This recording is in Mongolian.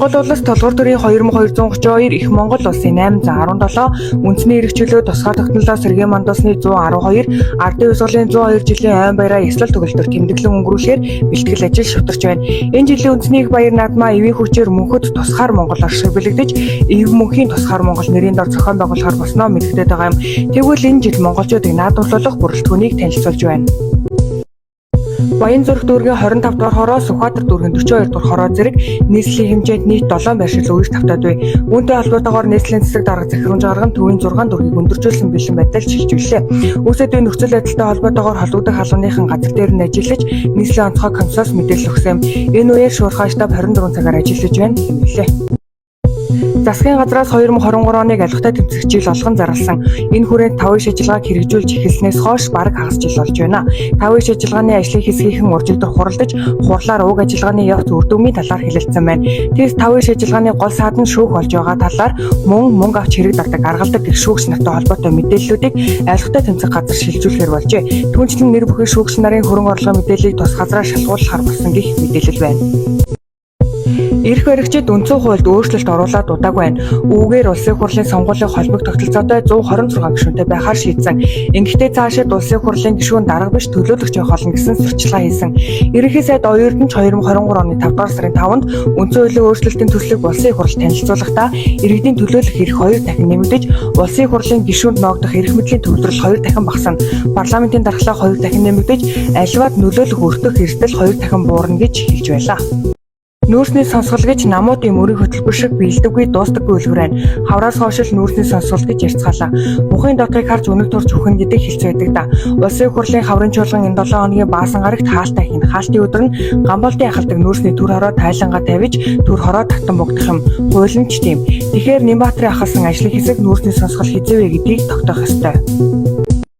Монгол улс толгор төрийн 2232 их Монгол улсын 817, үндэсний эрх чөлөө тусгай тогтнолоо сэргээн мандуулсны 112, ардын хувьсгалын 102 жилийн айн баяраа ёслол төгөлдөр тэмдэглэн өнгөрүүлэхээр бэлтгэл ажил шударч байна. Энэ жилийн үндэсний их баяр наадмаа эвийн хүчээр мөнхөд тусгаар Монгол оршиг бэлэгдэж, эв мөнхийн тусгаар Монгол нэрийн дор зохион байгуулахаар болсноо мэдэгдээд байгаа юм. Тэгвэл энэ жил монголчуудыг наадмлуулах бүрэлдэхүүнийг танилцуулж байна. Баян зүрх дүүргийн 25 дугаар хороо, Сүхбаатар дүүргийн 42 дугаар хороо зэрэг нийслэлийн хэмжээнд нийт 7 байршил үерх тавтаад бай. Үүнтэй холбоотойгоор нийслэлийн цэцэг дарга захирамж гарган төвийн 6 дүүргийг өндөржүүлсэн бэлэн байдал шилжүүллээ. Үүсэд энэ нөхцөл байдалтай холбоотойгоор холбогдох халууныхан газар дээр нь ажиллаж нийслэлийн онцгой комиссоос мэдээлэл өгсөн юм. Энэ үеэр шуурхай штаб 24 цагаар ажиллаж байна хэмээлээ. Засгийн газраас 2023 оныг алхахтай тэмцэх жил болгон зарласан. Энэ хүрээнд 5 иш ажиллагааг хэрэгжүүлж эхэлснээс хойш бараг хагас жил болж байна. 5 иш ажиллагааны ажлын хэсгийнхэн уржилдар хуралдаж, хурлаар уг ажиллагааны явц үр дүнгийн талаар хэлэлцсэн байна. Тэс 5 иш ажиллагааны гол саад нь шүүх болж байгаа талаар мөнгө авч хэрэг дардаг аргалдаг гэх шүүгч нартай холбоотой мэдээллүүдийг алхахтай тэмцэх газар шилжүүлэхээр болжээ. Түүнчлэн нэр бүхий шүүгч нарын хөрөнгө орлогын мэдээллийг тус газраар шалгуулахар болсон гэх мэдээлэл байна. Эрх баригчид үндсэн хуульд өөрчлөлт оруулаад удааг байна. Үүгээр улсын хурлын сонгуулийн холбог тогтолцоотой 126 гишүүнтэй байхаар шийдсэн. Ингэхдээ цаашид улсын хурлын гишүүн дарга биш төлөөлөгч болно гэсэн сурталчилгаа хийсэн. Ерөнхий сайд Оюутан 2023 оны 5 дугаар сарын 5-нд үндсэн хуулийн өөрчлөлтийн төслийг улсын хуралд танилцуулахдаа иргэдийн төлөөлөх эрх 2 дахин нэмэгдэж, улсын хурлын гишүүнд ногдох эрх мэдлийн төвлөрөл 2 дахин багасна. Парламентын дархлаа 2 дахин нэмэгдэж, аливаад нөлөөлөх өртөх эрсдэл 2 дахин буурна гэж хэлж байлаа. Нүүрсний сонсгол гэж намуудын мөрийг хөтөлбөр шиг биелдэггүй дуустдаггүй үлгэр байна. Хавраас хойш л нүүрсний сонсгол гэж ярьцгаалаа. Мухын дотыг харж өнөг турж өгнө гэдэг хэлц байдаг да. Улсын хурлын хаврын чуулган энэ 7 хоногийн баасан гарагт хаалтаа хийн. Хаалтын өдөр нь Гамболдын ахалдаг нүүрсний төр хороо тайлангаа тавьж төр хороо татан бугдах юм. Хууль нь ч тийм. Тэгэхээр Нямбаатарын ахалсан ажлын хэсэг нүүрсний сонсгол хизээвэ гэдгийг тогтоох ёстой.